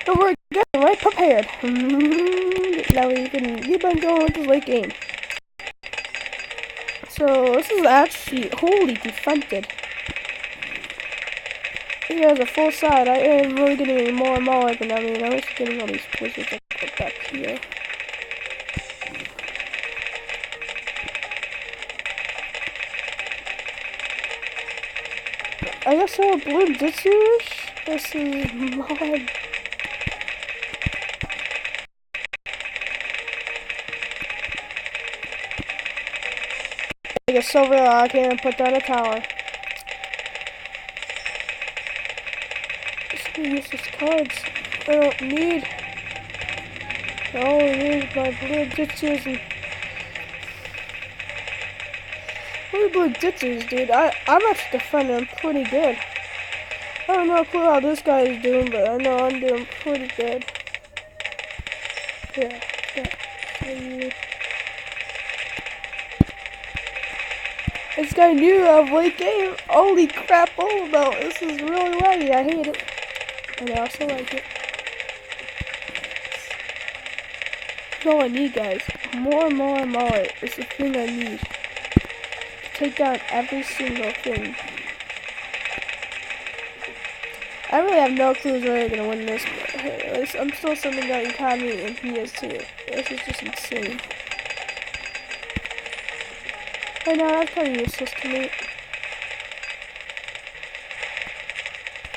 Don't worry, get right prepared. Now we can keep on going with the late game. So this is actually holy defended. He has a full side. I am really getting more and more like, I mean, I was getting all these wizards like back here. I guess so. Blue Ditchers. This is mod. I guess Silver I can't put down a tower. Just use these cards. I don't need. Oh, here's my Blue Ditchers and. What are Blue Ditchers, dude? I'm actually defending pretty good. I don't know a clue how this guy is doing, but I know I'm doing pretty good. Yeah. This guy knew of late game. Holy crap! Oh no, this is really laggy. I hate it. And I also like it. That's all I need, guys. More is the thing I need. To take down every single thing. I really have no clue who's really gonna win this, but hey, at least I'm still sending out Ikami and he is too. This is just insane. I know, that's kind of useless to me.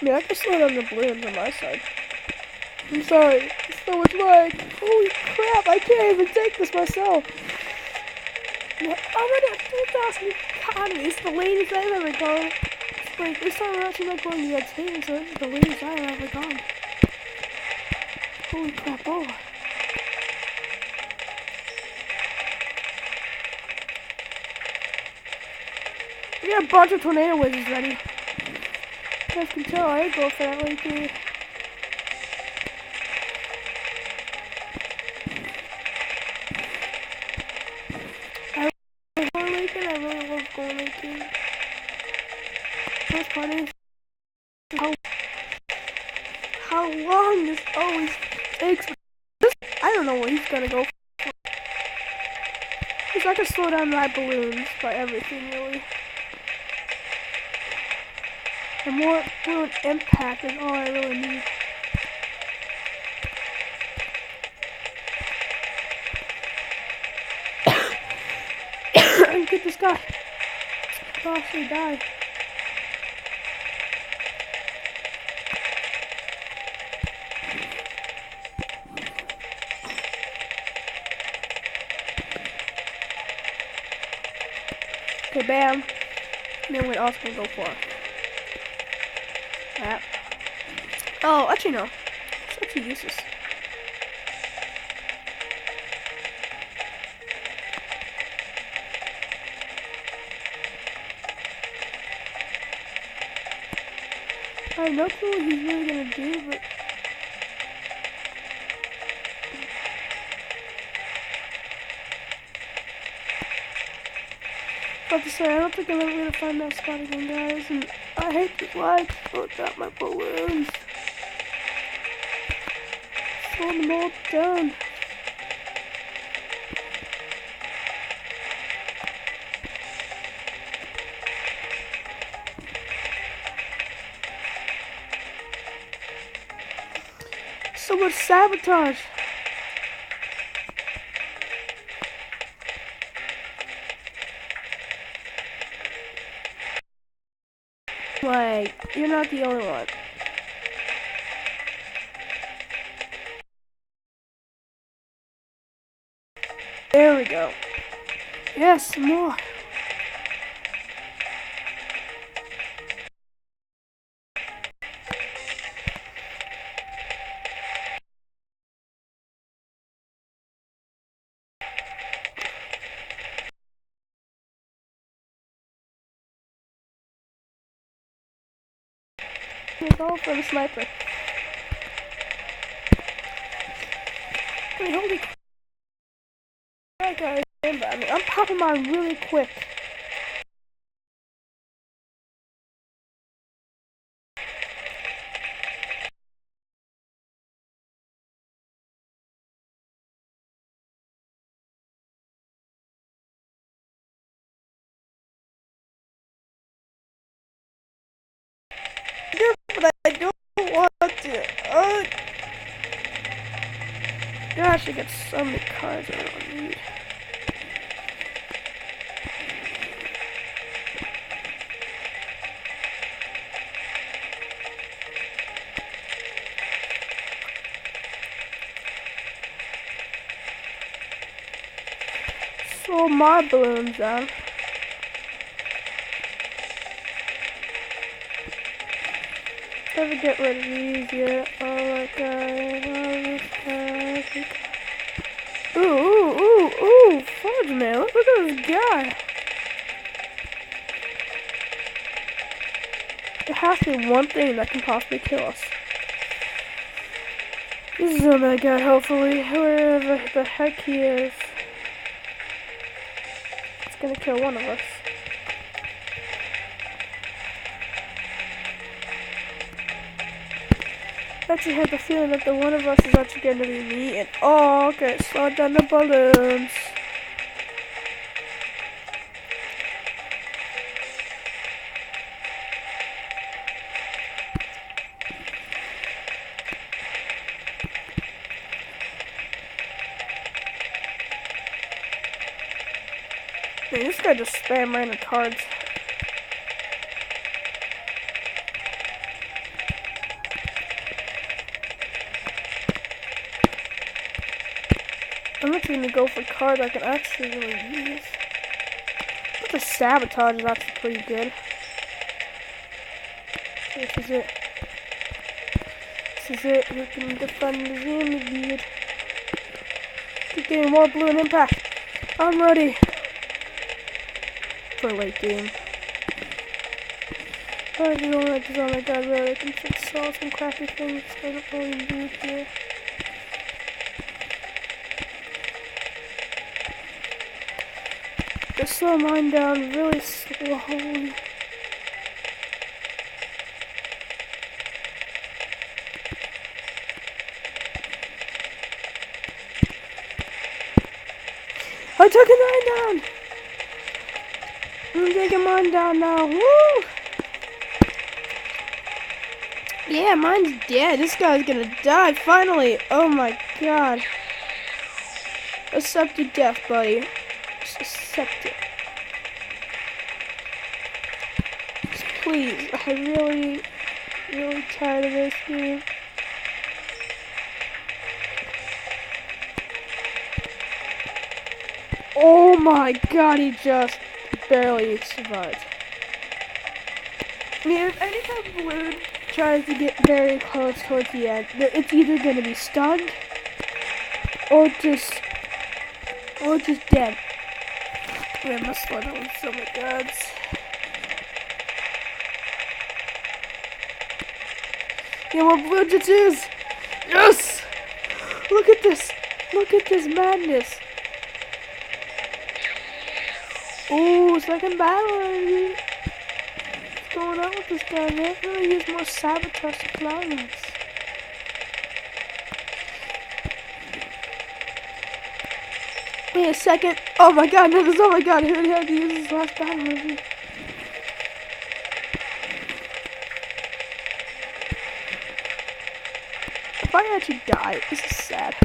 I mean, I can slow down the balloons on my side. I'm sorry, it's so much lag. Holy crap, I can't even take this myself. I'm already at 2,000 economies, the latest I've ever gone. Like, this time I'm actually not going to get taken, so this is the latest I've ever gone. Holy crap, oh. We got a bunch of tornado wizards ready. You guys can tell I go for that right there. I really love going late game. What's funny? How long this always takes. I don't know what he's gonna go for. Because I can slow down my balloons by everything, really. The more balloon impact is all I really need. Get this guy. I'll actually die. Okay, bam. And then what else can I go for? That. Oh, actually no. It's actually useless. I have no clue what he's really gonna do, but I have to say, I don't think I'm ever gonna find that spot again, guys, and I hate this lag. Oh, got my balloons. Slow them all down. So much sabotage. Like, you're not the only one. There we go. Yes, more. It's all for the sniper. Wait, holy crap, guys. I mean, I'm popping mine really quick. want to. Gosh, I got so many cards I don't need. So my balloons down. Never get rid of these yet. Oh my god. Ooh, fudge man, look at this guy. There has to be one thing that can possibly kill us. This is oh my god, hopefully, wherever the heck he is. It's gonna kill one of us. I actually had the feeling that the one of us is actually going to be me. And oh, okay, slow down the balloons. Man, this guy just spam random cards. I'm actually gonna go for cards I can actually really use. But the sabotage is actually pretty good. This is it. This is it. We can defend the Zami beard. Keep getting more blue and impact. I'm ready for late game. Oh my god, really? I can sell some crappy things I don't really need here. Just slow mine down really slowly. I took a 9 down! I'm taking mine down now. Woo! Yeah, mine's dead. This guy's gonna die finally. Oh my god. Accept your death, buddy. Just accept it. Just please. I'm really tired of this game. Oh my god, he just barely survived. I mean, if any type of balloon tries to get very close towards the end, it's either going to be stunned or just dead. Man, my slow down with so many guns. Yeah, what balloon it is? Yes! Look at this! Look at this madness! Ooh, second battle! What's going on with this guy, man? I'm gonna use more sabotage supply lines. Wait a second. Oh my god, no, oh my god, he already had to use his last battle review. If I actually die, this is sad.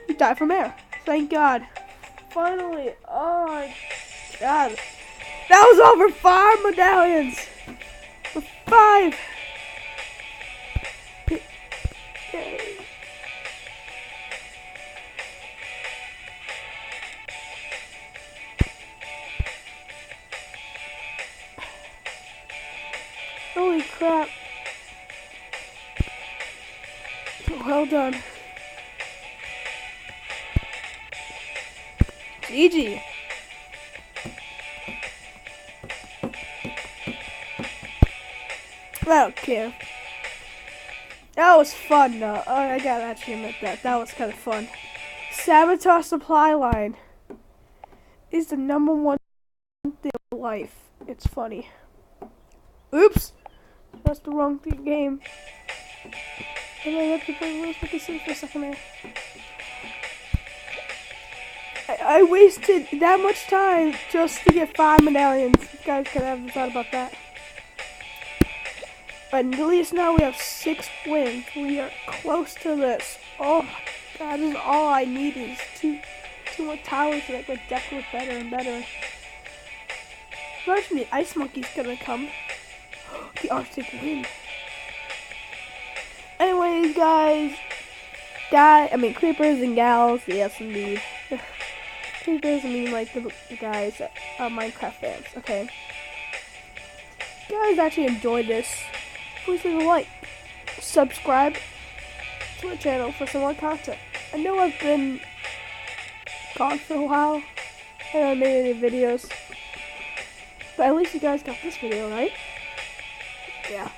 He died from air. Thank god. Finally. Oh my god. That was over 5 medallions. For 5. Holy crap. Well done. GG. I don't care. That was fun though. Oh, I gotta actually admit that. That was kind of fun. Sabotage supply line is the #1 thing in life. It's funny. Oops! That's the wrong game. And I have to play Rules for a second there. I wasted that much time just to get 5 medallions. You guys could have thought about that. But at least now we have 6 wins. We are close to this. Oh my god, this is all I need is two more towers so that my deck look better and better. Imagine the ice monkey's gonna come. The Arctic wind. Anyways, guys. Creepers and gals. Yes, indeed. Creepers, like the guys that are Minecraft fans. Okay. If you guys actually enjoyed this, please leave a like. Subscribe to my channel for some more content. I know I've been gone for a while. I haven't made any videos. But at least you guys got this video, right? Yeah.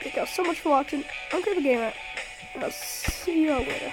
Thank you all so much for watching. I'm Creeper Gamer. I'll see you all later.